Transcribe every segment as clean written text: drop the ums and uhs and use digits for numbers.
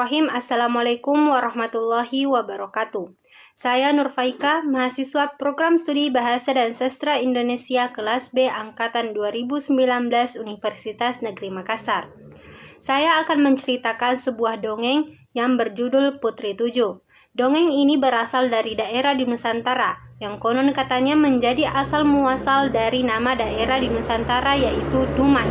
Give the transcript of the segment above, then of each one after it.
Bismillahirrahmanirrahim. Assalamualaikum warahmatullahi wabarakatuh. Saya Nurfaika, mahasiswa Program Studi Bahasa dan Sastra Indonesia kelas B Angkatan 2019 Universitas Negeri Makassar. Saya akan menceritakan sebuah dongeng yang berjudul Putri Tujuh. Dongeng ini berasal dari daerah di Nusantara, yang konon katanya menjadi asal muasal dari nama daerah di Nusantara yaitu Dumai.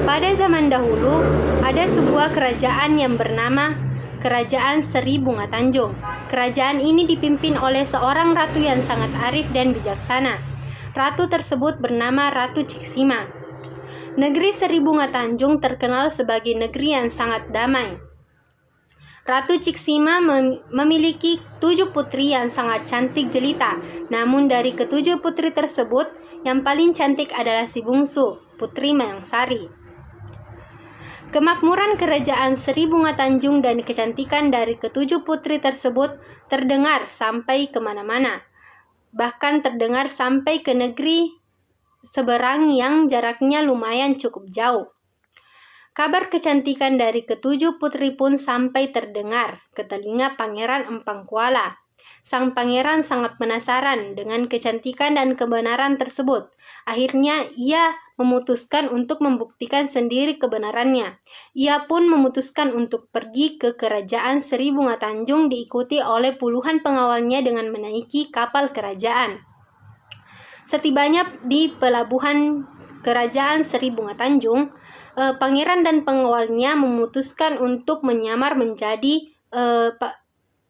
Pada zaman dahulu, ada sebuah kerajaan yang bernama Kerajaan Seri Bunga Tanjung. Kerajaan ini dipimpin oleh seorang ratu yang sangat arif dan bijaksana. Ratu tersebut bernama Ratu Ciksima. Negeri Seri Bunga Tanjung terkenal sebagai negeri yang sangat damai. Ratu Ciksima memiliki 7 putri yang sangat cantik jelita. Namun dari ke-7 putri tersebut, yang paling cantik adalah si bungsu, Putri Mayangsari. Kemakmuran Kerajaan Seri Bunga Tanjung dan kecantikan dari ke-7 putri tersebut terdengar sampai kemana-mana. Bahkan terdengar sampai ke negeri seberang yang jaraknya lumayan cukup jauh. Kabar kecantikan dari ke-7 putri pun sampai terdengar ke telinga Pangeran Empang Kuala. Sang pangeran sangat penasaran dengan kecantikan dan kebenaran tersebut. Akhirnya ia memutuskan untuk membuktikan sendiri kebenarannya. Ia pun memutuskan untuk pergi ke Kerajaan Seri Bunga Tanjung diikuti oleh puluhan pengawalnya dengan menaiki kapal kerajaan. Setibanya di pelabuhan Kerajaan Seri Bunga Tanjung, pangeran dan pengawalnya memutuskan untuk menyamar menjadi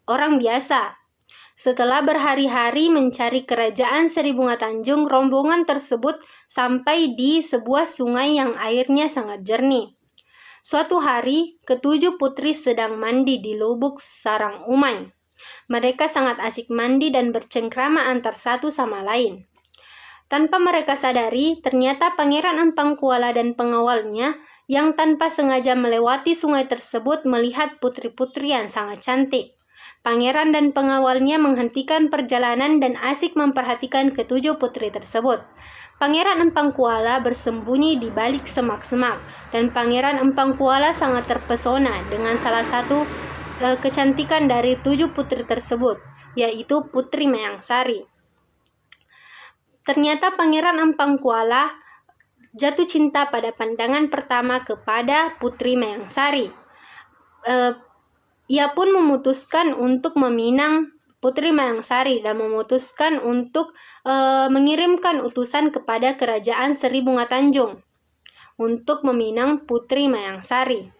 orang biasa. Setelah berhari-hari mencari Kerajaan Seri Bunga Tanjung, rombongan tersebut sampai di sebuah sungai yang airnya sangat jernih. Suatu hari, ke-7 putri sedang mandi di lubuk sarang Umay. Mereka sangat asik mandi dan bercengkrama antar satu sama lain. Tanpa mereka sadari, ternyata Pangeran Empang Kuala dan pengawalnya yang tanpa sengaja melewati sungai tersebut melihat putri-putri yang sangat cantik. Pangeran dan pengawalnya menghentikan perjalanan dan asik memperhatikan ke-7 putri tersebut. Pangeran Empang Kuala bersembunyi di balik semak-semak, dan Pangeran Empang Kuala sangat terpesona dengan salah satu kecantikan dari 7 putri tersebut, yaitu Putri Mayangsari. Ternyata Pangeran Empang Kuala jatuh cinta pada pandangan pertama kepada Putri Mayangsari. Ia pun memutuskan untuk meminang Putri Mayangsari dan memutuskan untuk mengirimkan utusan kepada Kerajaan Seri Bunga Tanjung untuk meminang Putri Mayangsari.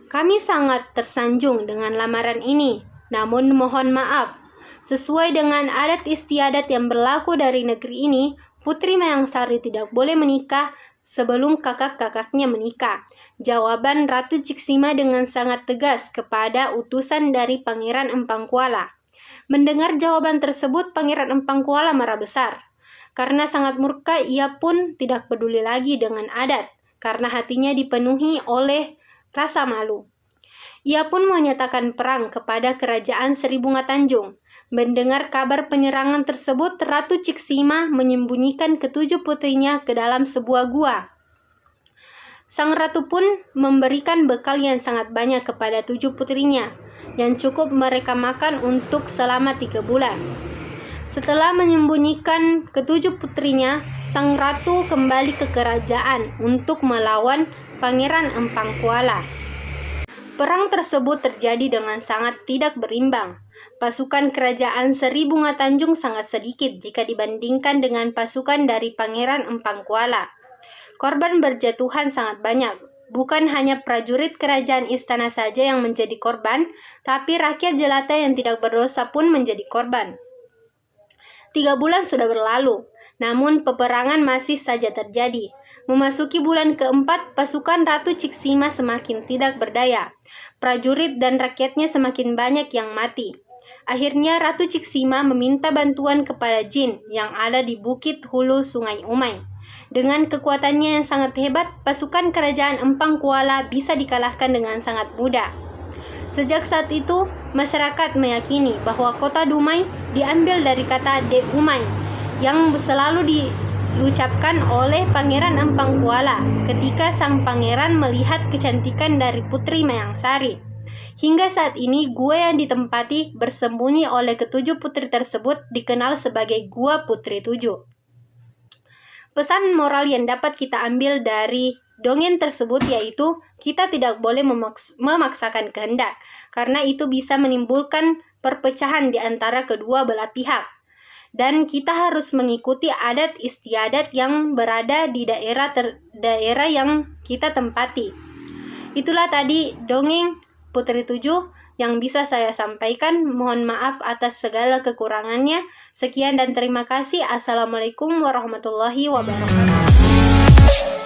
Kami sangat tersanjung dengan lamaran ini, namun mohon maaf, sesuai dengan adat istiadat yang berlaku dari negeri ini, Putri Mayangsari tidak boleh menikah sebelum kakak-kakaknya menikah. Jawaban Ratu Ciksima dengan sangat tegas kepada utusan dari Pangeran Empang Kuala. Mendengar jawaban tersebut, Pangeran Empang Kuala marah besar. Karena sangat murka, ia pun tidak peduli lagi dengan adat, karena hatinya dipenuhi oleh rasa malu. Ia pun menyatakan perang kepada Kerajaan Seri Bunga Tanjung. Mendengar kabar penyerangan tersebut, Ratu Ciksima menyembunyikan ke-7 putrinya ke dalam sebuah gua. Sang ratu pun memberikan bekal yang sangat banyak kepada 7 putrinya, yang cukup mereka makan untuk selama 3 bulan. Setelah menyembunyikan ke-7 putrinya, sang ratu kembali ke kerajaan untuk melawan Pangeran Empang Kuala. Perang tersebut terjadi dengan sangat tidak berimbang. Pasukan Kerajaan Seri Bunga Tanjung sangat sedikit jika dibandingkan dengan pasukan dari Pangeran Empang Kuala. Korban berjatuhan sangat banyak. Bukan hanya prajurit kerajaan istana saja yang menjadi korban, tapi rakyat jelata yang tidak berdosa pun menjadi korban. 3 bulan sudah berlalu, namun peperangan masih saja terjadi. Memasuki bulan keempat, pasukan Ratu Ciksima semakin tidak berdaya. Prajurit dan rakyatnya semakin banyak yang mati. Akhirnya Ratu Ciksima meminta bantuan kepada jin yang ada di bukit hulu Sungai Umay. Dengan kekuatannya yang sangat hebat, pasukan Kerajaan Empang Kuala bisa dikalahkan dengan sangat mudah. Sejak saat itu, masyarakat meyakini bahwa kota Dumai diambil dari kata De Umay yang selalu diucapkan oleh Pangeran Empang Kuala ketika sang pangeran melihat kecantikan dari Putri Mayang Sari. Hingga saat ini, gua yang ditempati bersembunyi oleh ketujuh putri tersebut dikenal sebagai Gua Putri Tujuh. Pesan moral yang dapat kita ambil dari dongeng tersebut yaitu kita tidak boleh memaksakan kehendak, karena itu bisa menimbulkan perpecahan di antara kedua belah pihak. Dan kita harus mengikuti adat istiadat yang berada di daerah yang kita tempati. Itulah tadi dongeng Putri Tujuh yang bisa saya sampaikan. Mohon maaf atas segala kekurangannya. Sekian dan terima kasih. Assalamualaikum warahmatullahi wabarakatuh.